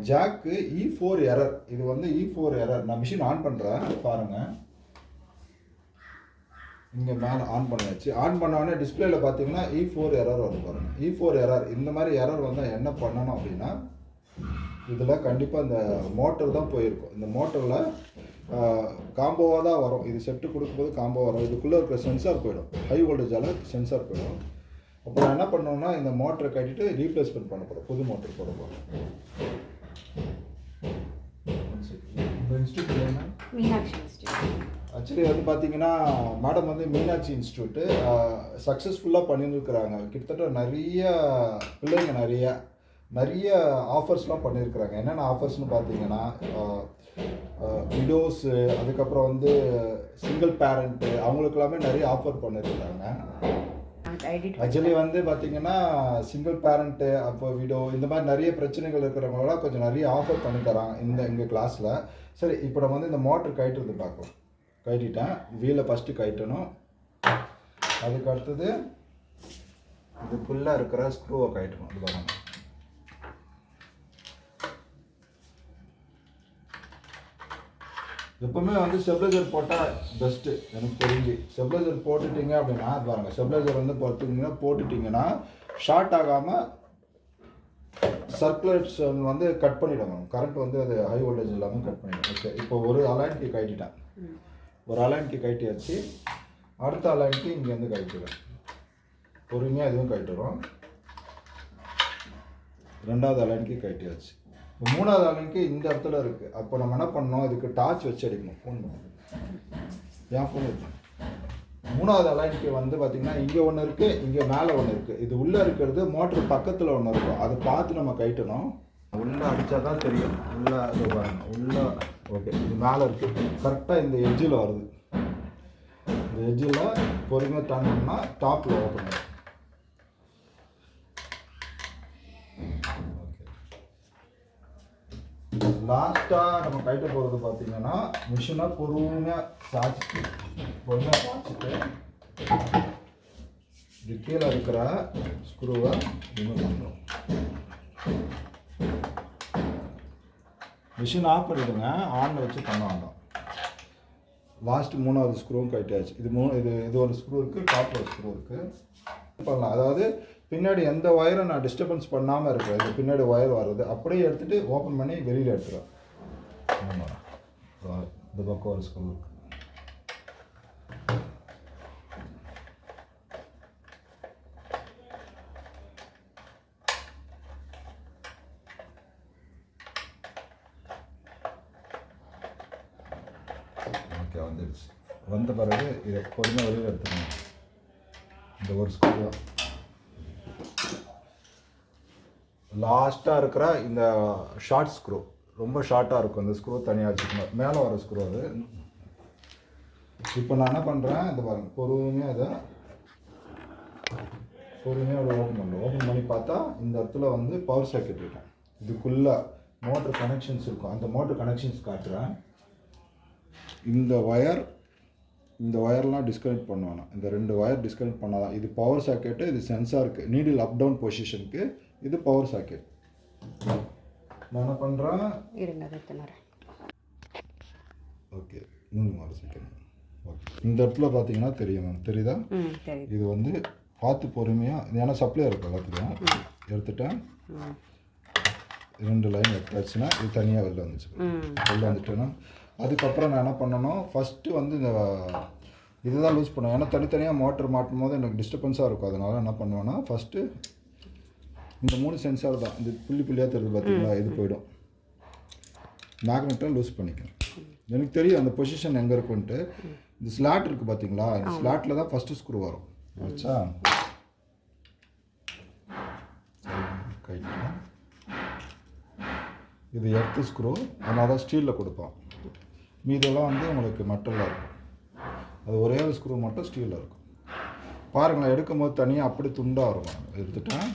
Jack E4 error. இது வந்து E4 error. நான் மிஷின் ஆன் பண்ணுறேன் பாருங்கள். இங்கே மேலே ஆன் பண்ணியாச்சு. ஆன் பண்ணோடனே டிஸ்பிளேல பார்த்தீங்கன்னா E4 எரர் வரும் பாருங்கள். E4 error. இந்த மாதிரி எரர் வந்தால் என்ன பண்ணணும் அப்படின்னா, இதில் கண்டிப்பாக இந்த மோட்டர் தான் போயிருக்கும். இந்த மோட்டரில் காம்போவாக தான் வரும். இது செட்டு கொடுக்கும்போது காம்போ வரும். இதுக்குள்ளே இருக்கிற சென்சார் போயிடும். ஹை வோல்டேஜால் சென்சார் போயிடும். அப்போ நான் என்ன பண்ணோம்னா, இந்த மோட்டரை கட்டிட்டு ரீப்ளேஸ்மெண்ட் பண்ண போகிறோம். புது மோட்டர் போட போகிறோம். ஆக்சுவலி வந்து பார்த்தீங்கன்னா, மேடம் வந்து மீனாட்சி இன்ஸ்டியூட்டு சக்ஸஸ்ஃபுல்லாக பண்ணியிருக்கிறாங்க. கிட்டத்தட்ட நிறைய பிள்ளைங்க நிறைய ஆஃபர்ஸ்லாம் பண்ணியிருக்கிறாங்க. என்னென்ன ஆஃபர்ஸ்னு பார்த்தீங்கன்னா, விடோஸு, அதுக்கப்புறம் வந்து சிங்கிள் பேரண்ட்டு, அவங்களுக்கெல்லாமே நிறைய ஆஃபர் பண்ணியிருக்கிறாங்க. ஆக்சுவலி வந்து பார்த்தீங்கன்னா, சிங்கிள் பேரண்ட்டு, அப்போ விடோ, இந்த மாதிரி நிறைய பிரச்சனைகள் இருக்கிறவங்களாம் கொஞ்சம் நிறைய ஆஃபர் பண்ணி தரான் எங்கள் கிளாஸில். சரி, இப்போ நம்ம வந்து இந்த மோட்டர் கயிட்டுறது பார்க்கலாம். கட்டிட்டேன். வீலை ஃபஸ்ட்டு கட்டணும். அதுக்கு அடுத்தது இதுக்குள்ளே இருக்கிற ஸ்க்ரூவை கட்டணும். அது பாருங்க. எப்பவுமே வந்து ஸ்டெபிளைசர் போட்டால் பெஸ்ட்டு எனக்கு தெரிஞ்சு. ஸ்டெபிளைசர் போட்டுட்டிங்க அப்படின்னா, அது பாருங்கள், ஸ்டெபிளைசர் வந்து போட்டுட்டிங்கன்னா ஷார்ட் ஆகாமல் சர்க்குலேஷன் வந்து கட் பண்ணிவிடுங்க. கரண்ட் வந்து அது ஹை வோல்டேஜ் இல்லாமல் கட் பண்ணிவிடும். ஓகே, இப்போ ஒரு அலைன்க்கு கட்டிட்டேன். ஒரு அலைன்க்கு கட்டியாச்சு. அடுத்த அலைன்க்கு இங்கேருந்து கட்டிடுவேன். பொறுமையாக இதுவும் கட்டிடுறோம். ரெண்டாவது அலைன்க்கு கட்டியாச்சு. இப்போ மூணாவது அலைன்க்கு இந்த இடத்துல இருக்குது. அப்போ நம்ம என்ன பண்ணோம், இதுக்கு டார்ச் வச்சு அடிக்கணும். ஃபோன் பண்ணணும். ஏன் ஃபோன் இருக்கு. மூணாவது அலைன்க்கு வந்து பார்த்திங்கன்னா, இங்கே ஒன்று இருக்குது, இங்கே மேலே ஒன்று இருக்குது. இது உள்ளே இருக்கிறது மோட்ரு பக்கத்தில் ஒன்று இருக்கும். அதை பார்த்து நம்ம கட்டணும். உள்ளே அடித்தா தான் தெரியும். உள்ளே பாருங்க. உள்ளே ஓகே, இது மேலே இருக்குது. கரெக்டாக இந்த எட்ஜில் வருது. இந்த எட்ஜில் பொறுமையாக டர்ன் பண்ணால் டாப்பில் ஓப்பன் ஆகும். லாஸ்ட்டாக நம்ம கட்ட போகிறது பார்த்தீங்கன்னா, மிஷினை பொறுமையாக சாய்ச்சிட்டு இது கீழே இருக்கிற ஸ்க்ரூவை ரிமூவ் பண்ணுறோம். மிஷின் ஆஃப் பண்ணிவிடுங்க. ஆனில் வச்சு பண்ண வேண்டாம். லாஸ்ட்டு மூணாவது ஸ்க்ரூவும் கட்டியாச்சு. இது ஒரு ஸ்க்ரூ இருக்குது, டாப்பில் ஒரு ஸ்க்ரூ இருக்குது. பண்ணலாம். அதாவது பின்னாடி எந்த ஒயரை நான் டிஸ்டர்பன்ஸ் பண்ணாமல் இருக்கிறேன். இது பின்னாடி ஒயர் வர்றது அப்படியே எடுத்துகிட்டு ஓப்பன் பண்ணி வெளியில் எடுத்துருவேன். இந்த பக்கம் ஒரு ஸ்க்ரூ இருக்குது. ஓகே, வந்துடுச்சு. வந்த பிறகு இதை பொறுமையாக வெளியில் எடுத்துக்கணும். இந்த ஒரு ஸ்க்ரூ தான் லாஸ்ட்டாக இருக்கிற இந்த ஷார்ட் ஸ்க்ரூ. ரொம்ப ஷார்ட்டாக இருக்கும். இந்த ஸ்க்ரூ தனியாக வச்சுக்கணும். மேலே வர ஸ்க்ரூ அது. இப்போ நான் என்ன பண்ணுறேன், இந்த பாருங்கள், பொறுமையாக ஓப்பன் பண்ணுறேன். ஓப்பன் பண்ணி பார்த்தா இந்த இடத்துல வந்து பவர் சாக்கெட் இருக்கும். இதுக்குள்ளே மோட்டர் கனெக்ஷன்ஸ் இருக்கும். அந்த மோட்டர் கனெக்ஷன்ஸ் காட்டுறேன். இந்த ஒயர்லாம் டிஸ்கனெக்ட் பண்ணுவேன். இந்த 2 ஒயர் டிஸ்கனெக்ட் பண்ணால் தான். இது பவர் சாக்கெட்டு, இது சென்சாருக்கு, நீடில் அப் டவுன் பொசிஷனுக்கு. இது பவர் சாக்கெட். நான் என்ன பண்ணுறேன், ஓகே, 3 செகண்ட். ஓகே, இந்த இடத்துல பார்த்தீங்கன்னா தெரியும் மேம், தெரியுதா? இது வந்து பார்த்து பொறுமையாக, ஏன்னா சப்ளை இருக்கும் எல்லாத்துலையும். எடுத்துட்டேன். 2 லைன் எடுத்தாச்சுன்னா இது தனியாக வெளில வந்துச்சு. வெளில வந்துட்டேன்னா அதுக்கப்புறம் நான் என்ன பண்ணணும், ஃபஸ்ட்டு வந்து இந்த இதுதான் லூஸ் பண்ணுவேன். ஏன்னா தனித்தனியாக மோட்டர் மாட்டும் போது எனக்கு டிஸ்டர்பன்ஸாக இருக்கும். அதனால் என்ன பண்ணுவேன்னா, ஃபஸ்ட்டு இந்த 3 சென்சார் தான். இந்த புள்ளியாக தெரியுது பார்த்தீங்களா, இது போயிடும். மேக்னெட்டை லூஸ் பண்ணிக்கிறேன். எனக்கு தெரியும் அந்த பொசிஷன் எங்கே இருக்குன்ட்டு. இந்த ஸ்லாட் இருக்குது பார்த்தீங்களா, இந்த ஸ்லாட்டில் தான் ஃபஸ்ட்டு ஸ்க்ரூ வரும். ஆச்சா, கைட்டு இது எர்த்து ஸ்க்ரூ. அதனால தான் ஸ்டீலில் கொடுப்போம். மீதெல்லாம் வந்து உங்களுக்கு மெட்டலில் இருக்கும். அது ஒரே ஒரு ஸ்க்ரூ மட்டும் ஸ்டீலில் இருக்கும். பாருங்களேன், எடுக்கும்போது தனியாக அப்படி துண்டாக இருக்கும். எடுத்துட்டேன்.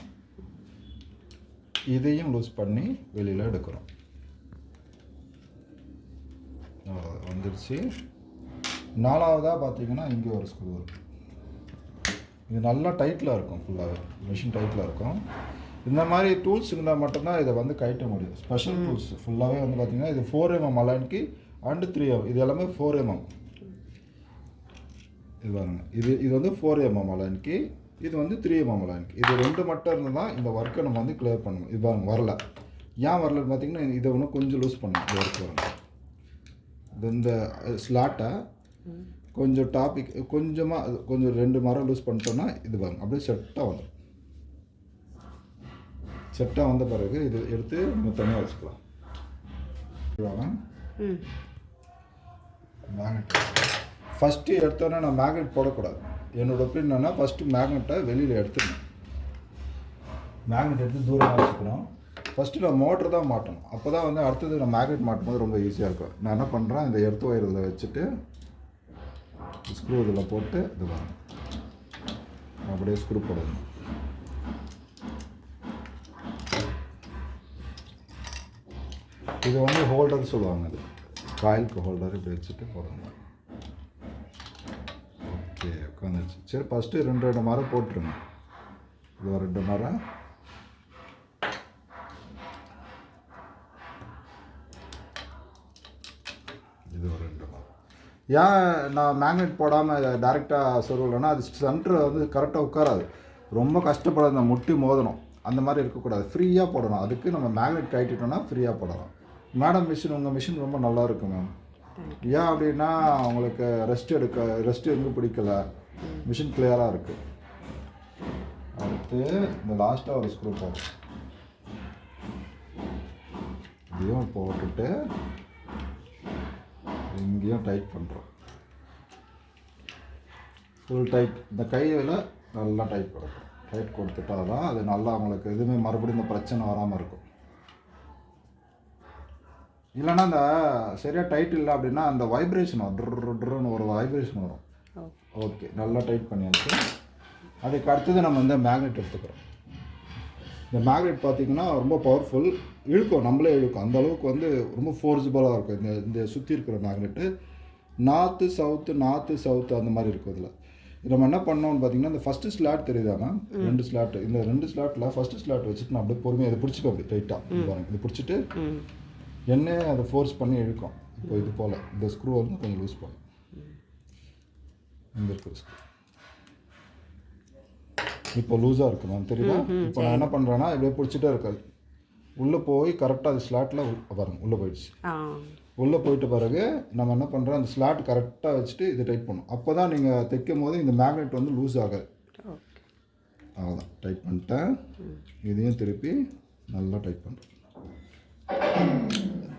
இதையும் லூஸ் பண்ணி வெளியில் எடுக்கிறோம். வந்துடுச்சு. 4வதாக பார்த்தீங்கன்னா இங்கே ஒரு ஸ்க்ரூ இருக்குது. இது நல்லா டைட்டில் இருக்கும். ஃபுல்லாகவே மிஷின் டைட்டில் இருக்கும். இந்த மாதிரி டூல்ஸ் இருந்தால் மட்டும்தான் இதை வந்து கட்ட முடியும். ஸ்பெஷல் டூல்ஸ் ஃபுல்லாகவே வந்து பார்த்திங்கன்னா இது 4mm அலைனுக்கு அண்டு 3mm, இது எல்லாமே 4mm. இது பாருங்க, இது வந்து 4mm அலைனுக்கு, இது வந்து 3mm அலைனுக்கு. இது ரெண்டு மட்டும் இருந்தால் தான் இந்த ஒர்க்கை நம்ம வந்து கிளியர் பண்ணணும். இது பாருங்க வரல, ஏன் வரலன்னு பார்த்தீங்கன்னா இதை இன்னும் கொஞ்சம் லூஸ் பண்ணணும். இந்த ஒர்க் வரணும், இந்த ஸ்லாட்டை கொஞ்சம் டாபிக் கொஞ்சமாக கொஞ்சம் 2 மரம் லூஸ் பண்ணிட்டோன்னா இது பாருங்க அப்படியே செட்டாக வந்துடும். செட்டாக வந்த பிறகு இது எடுத்து நம்ம தனியாக வச்சுக்கலாம். மேக்னெட் ஃபஸ்ட்டு எடுத்தோன்னா நான் மேக்னெட் போடக்கூடாது. என்னோடய ஒப்பீனியன் என்னன்னா ஃபஸ்ட்டு மேக்னெட்டை வெளியில் எடுத்துக்கணும். மேக்னெட் எடுத்து தூரமாக வச்சுக்கணும். ஃபஸ்ட்டு நான் மோட்ரு தான் மாட்டணும். அப்போ தான் வந்து அடுத்தது நான் மேக்னெட் மாட்டும் போது ரொம்ப ஈஸியாக இருக்கும். நான் என்ன பண்ணுறேன், இந்த எர்த் ஒயர் இதில் வச்சுட்டு ஸ்க்ரூ இதில் போட்டு இது வரும் அப்படியே ஸ்க்ரூ போடணும். இது வந்து ஹோல்டர் சொல்லுவாங்க, இது காயிலுக்கு ஹோல்டர் இப்படி வச்சுட்டு போடணும். ஓகே உட்காந்துச்சு. சரி ஃபஸ்ட்டு 2 மரம் போட்டுருங்க. இது ஒரு 2 மரம், இது ஒரு 2 மரம். ஏன் நான் மேக்னெட் போடாமல் டேரெக்டாக சொருவலைன்னா அது சென்டர் வந்து கரெக்டாக உட்காராது. ரொம்ப கஷ்டப்படாது, அந்த முட்டி மோதணும் அந்த மாதிரி இருக்கக்கூடாது. ஃப்ரீயாக போடணும். அதுக்கு நம்ம மேக்னெட் கட்டிட்டோன்னா ஃப்ரீயாக போடலாம். மேடம் மிஷின், உங்கள் மிஷின் ரொம்ப நல்லா இருக்கும் மேம். ஏன் அப்படின்னா உங்களுக்கு ரெஸ்ட் எதுவும் பிடிக்கல, மிஷின் கிளியராக இருக்குது. அடுத்து இந்த லாஸ்ட்டாக ஒரு ஸ்க்ரூ போடும், இதையும் போட்டுட்டு இங்கேயும் டைட் பண்ணுறோம். ஃபுல் டைட், இந்த கையில் நல்லா டைட் கொடுக்கும். டைட் கொடுத்துட்டா தான் அது நல்லா உங்களுக்கு எதுவுமே மறுபடியும் இந்த பிரச்சனை வராமல் இருக்கும். இல்லைன்னா அந்த சரியாக டைட் இல்லை அப்படின்னா அந்த வைப்ரேஷன் வரும், ட்ருன்னு ஒரு வைப்ரேஷன் வரும். ஓகே நல்லா டைட் பண்ணியாச்சு. அதுக்கு அடுத்தது நம்ம வந்து மேக்னெட் எடுத்துக்கிறோம். இந்த மேக்னெட் பார்த்திங்கன்னா ரொம்ப பவர்ஃபுல், இழுக்கும், நம்மளே இழுக்கும். அந்த அளவுக்கு வந்து ரொம்ப ஃபோர்ஸபுளாக இருக்கும். இந்த சுற்றி இருக்கிற மேக்னெட்டு நார்த்து சவுத்து அந்த மாதிரி இருக்கும். இதில் நம்ம என்ன பண்ணோம்னு பார்த்தீங்கன்னா இந்த ஃபஸ்ட்டு ஸ்லாட் தெரியுதாண்ணா, 2 ஸ்லாட்டு, இந்த 2 ஸ்லாட்டில் ஃபஸ்ட்டு ஸ்லாட் வச்சுட்டு நான் அப்படியே பொறுமையாக இதை பிடிச்சிப்பேன். அப்படி டைட்டாக இது பிடிச்சிட்டு எண்ணெய் அதை ஃபோர்ஸ் பண்ணி இழுக்கும். இப்போ இது போல் இந்த ஸ்க்ரூ வந்து கொஞ்சம் லூஸ் பண்ணும். இங்கே இருக்கிற ஸ்க்ரூ இப்போ லூஸாக இருக்குது மேம், தெரியுதா? இப்போ நான் என்ன பண்ணுறேன்னா இப்படியே பிடிச்சிட்டே இருக்காது, உள்ளே போய் கரெக்டாக அது ஸ்லாட்டில் பாருங்க உள்ளே போயிடுச்சு. உள்ளே போயிட்ட பிறகு நம்ம என்ன பண்ணுறோம், அந்த ஸ்லாட் கரெக்டாக வச்சுட்டு இதை டைட் பண்ணணும். அப்போ தான் நீங்கள் தைக்கும் போது இந்த மேக்னெட் வந்து லூஸ் ஆகாது. அவ்வளோதான், டைட் பண்ணிட்டேன். இதையும் திருப்பி நல்லா டைட் பண்ணுறேன்.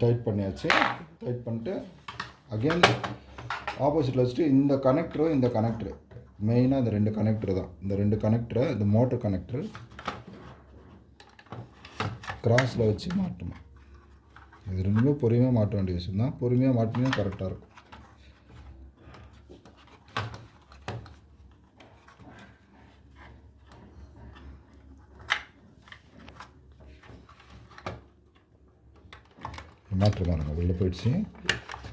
டைட் பண்ணியாச்சு. டைட் பண்ணிட்டு அகெயின் ஆப்போசிட்டில் வச்சுட்டு இந்த கனெக்டரு மெயினாக இந்த 2 கனெக்டரு தான். இந்த 2 கனெக்டரை இந்த மோட்டர் கனெக்டரு கிராஸில் வச்சு மாட்டணும். இது 2மே பொறுமையாக மாட்ட வேண்டிய விஷயம் தான். பொறுமையாக மாட்டினா கரெக்டாக இருக்கும். மாற்றுக்கானுங்க உள்ளே போயிடுச்சு,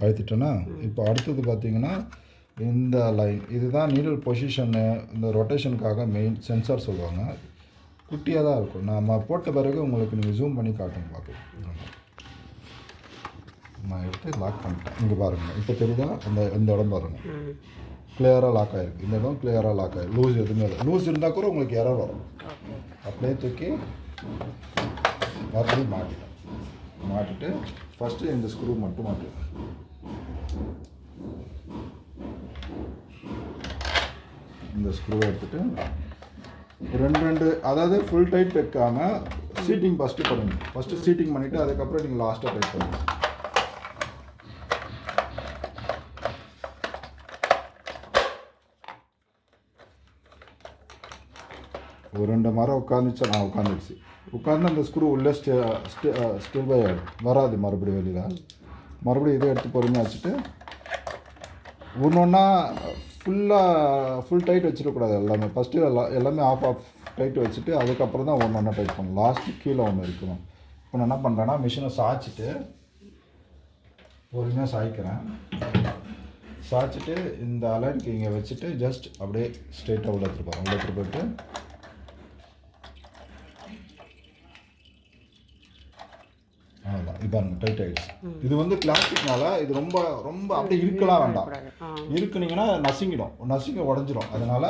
அழுத்திட்டோன்னா இப்போ அடுத்தது பார்த்திங்கன்னா இந்த லைன் இதுதான் நீடல் பொசிஷனு, இந்த ரொட்டேஷனுக்காக மெயின் சென்சார் சொல்லுவாங்க. குட்டியாக தான் இருக்கும். நம்ம போட்ட பிறகு உங்களுக்கு நீங்கள் ஜூம் பண்ணி காட்டணும் பார்க்கலாம். நான் எடுத்து லாக் பண்ணிட்டேன். இங்கே பாருங்கள், இப்போ தெரியுதா? இந்த இடம் பாருங்கள் கிளியராக லாக் ஆகிருக்கு. இந்த இடம் கிளியராக லாக் ஆகிருக்கு. லூஸ் எதுவுமே இல்லை. லூஸ் இருந்தால் கூட உங்களுக்கு எரர் வரும். அப்படியே தூக்கி மறுபடியும் மாட்டிட்டு ஃபஸ்ட்டு இந்த ஸ்க்ரூ மட்டும் மாட்டுவேன். இந்த ஸ்க்ரூவை எடுத்துகிட்டு 2 அதாவது ஃபுல் டைட் வைக்காமல் சீட்டிங் ஃபஸ்ட்டு பண்ணுங்கள். ஃபஸ்ட்டு சீட்டிங் பண்ணிவிட்டு அதுக்கப்புறம் நீங்கள் லாஸ்ட்டாக டைட் பண்ணுங்கள். ஒரு 2 மரம் உட்காந்துச்சு, நான் உட்காந்துடுச்சு. உட்காந்து அந்த ஸ்க்ரூ உள்ளே ஸ்டில் பை வராது மறுபடியும் வெளியில். மறுபடியும் இதை எடுத்து பொறுமையாக வச்சுட்டு ஒன்றா ஃபுல் டைட் வச்சிடக்கூடாது. எல்லாமே ஃபஸ்ட்டு எல்லாமே ஆஃப் டைட் வச்சுட்டு அதுக்கப்புறம் தான் ஒன்றா டைட் பண்ணணும். லாஸ்ட்டு கீழே ஒன்று இருக்கணும். இப்போ நான் என்ன பண்ணுறேன்னா மிஷினை சாய்ச்சிட்டு பொறுமையாக சாய்க்கிறேன். சாய்ச்சிட்டு இந்த அலைனுக்கு இங்கே வச்சுட்டு ஜஸ்ட் அப்படியே ஸ்ட்ரெயிட்டாக உள்ள எடுத்துகிட்டு போயிட்டு வேண்டாம். இது பாருங்க டைட் ஆகிடுச்சு. இது வந்து பிளாஸ்டிக்னால இது ரொம்ப ரொம்ப அப்படியே இருக்கலாம் வேண்டாம். இருக்குனீங்கன்னா நசுங்க உடஞ்சிரும். அதனால்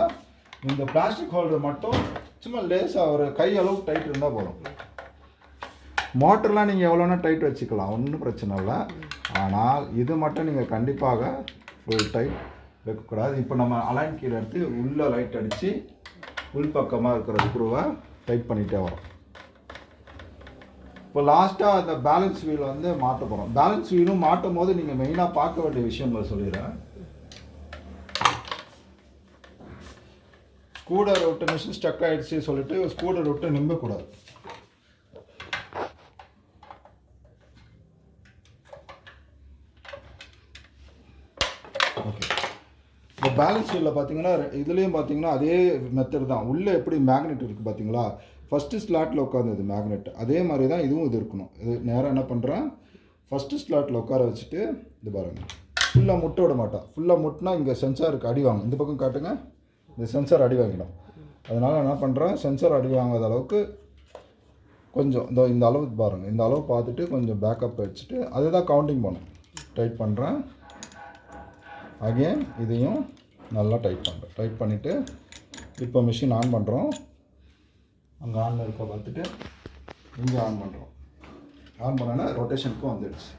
இந்த பிளாஸ்டிக் ஹோல்டர் மட்டும் சும்மா லேசாக ஒரு கை அளவுக்கு டைட் இருந்தால் போதும். மோட்டர்லாம் நீங்கள் எவ்வளோனா டைட் வச்சுக்கலாம், ஒன்றும் பிரச்சனை இல்லை. ஆனால் இது மட்டும் நீங்கள் கண்டிப்பாக ஃபுல் டைட் வைக்கக்கூடாது. இப்போ நம்ம அலைன் கீழே எடுத்து உள்ளே லைட் அடித்து உள்பக்கமாக இருக்கிற ஸ்க்ரூவை டைட் பண்ணிகிட்டே வரோம். இப்போ லாஸ்ட்டாக அந்த பேலன்ஸ் வீல் வந்து மாற்ற போகிறோம். பேலன்ஸ் வீலும் மாட்டும் போது நீங்கள் மெயினாக பார்க்க வேண்டிய விஷயம் சொல்லிடுறேன். ஸ்கூடர் விட்டு மிஷின் ஸ்டக் ஆகிடுச்சு சொல்லிட்டு ஸ்கூடர் விட்டு நிம்பக்கூடாது. ஓகே, இப்போ பேலன்ஸ் வீலில் பார்த்தீங்கன்னா இதுலேயும் பார்த்தீங்கன்னா அதே மெத்தட் தான். உள்ளே எப்படி மேக்னெட் இருக்குது பார்த்தீங்களா, ஃபஸ்ட்டு ஸ்லாட்டில் உட்காந்துது மேக்னெட், அதே மாதிரி தான் இதுவும் இது இருக்கணும். இது நேராக என்ன பண்ணுறேன், ஃபஸ்ட்டு ஸ்லாட்டில் உட்கார வச்சுட்டு இது பாருங்கள், ஃபுல்லாக முட்ட விட மாட்டேன். ஃபுல்லாக முட்டினா இங்கே சென்சாருக்கு அடி வாங்கும். இந்த பக்கம் காட்டுங்க, இந்த சென்சார் அடி வாங்கிடும். அதனால் என்ன பண்ணுறேன், சென்சார் அடி வாங்காத அளவுக்கு கொஞ்சம் இந்த அளவு பாருங்கள், இந்த அளவு பார்த்துட்டு கொஞ்சம் பேக்கப் வச்சுட்டு அதுதான் கவுண்டிங் பண்ணும். டைட் பண்ணுறேன். அகெயின் இதையும் நல்லா டைட் பண்ணுறேன். டைட் பண்ணிவிட்டு இப்போ மிஷின் ஆன் பண்ணுறோம். அங்கே ஆனில் இருக்க பார்த்துட்டு இங்கே ஆன் பண்ணுறோம். ஆன் பண்ணோன்னா ரொட்டேஷனுக்கும் வந்துடுச்சு.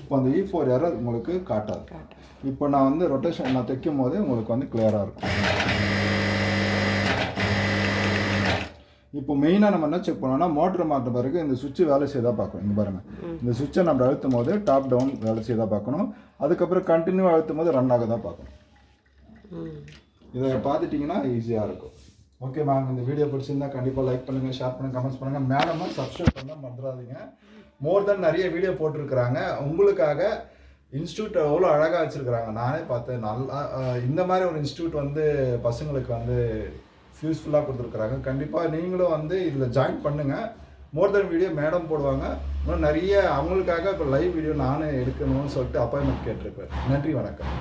இப்போ அந்த E4 எரர் உங்களுக்கு காட்டாது. இப்போ நான் வந்து ரொட்டேஷன் நான் தைக்கும் போதே உங்களுக்கு வந்து கிளியராக இருக்கும். இப்போ மெயினாக நம்ம என்ன செக் பண்ணோம்னா, மோட்டர் மாற்ற பிறகு இந்த சுவிட்சு வேலை செய்தா பார்க்கணும். இங்கே பாருங்கள், இந்த சுவிட்சை நம்ம அழுத்தும் போது டாப் டவுன் வேலை செய்தா பார்க்கணும். அதுக்கப்புறம் கண்டினியூ அழுத்தும் போது ரன் ஆக தான் பார்க்கணும். இதை பார்த்துட்டிங்கன்னா ஈஸியாக இருக்கும். ஓகே மேம், இந்த வீடியோ பிடிச்சிருந்தா கண்டிப்பாக லைக் பண்ணுங்கள், ஷேர் பண்ணுங்கள், கமெண்ட்ஸ் பண்ணுங்கள். மேடமாக சப்ஸ்கிரைப் பண்ண மறந்துடாதீங்க. மோர் தென் நிறைய வீடியோ போட்டிருக்கிறாங்க உங்களுக்காக. இன்ஸ்டியூட் எவ்வளோ அழகாக வச்சுருக்குறாங்க, நானே பார்த்தேன். நல்லா இந்த மாதிரி ஒரு இன்ஸ்டியூட் வந்து பசங்களுக்கு வந்து யூஸ்ஃபுல்லாக கொடுத்துருக்குறாங்க. கண்டிப்பாக நீங்களும் வந்து இதில் ஜாயின் பண்ணுங்கள். மோர் தென் வீடியோ மேடம் போடுவாங்க. இன்னும் நிறைய அவங்களுக்காக இப்போ லைவ் வீடியோ நானே எடுக்கணும்னு சொல்லிட்டு அப்பாயின்மெண்ட் கேட்டிருக்கேன். நன்றி, வணக்கம்.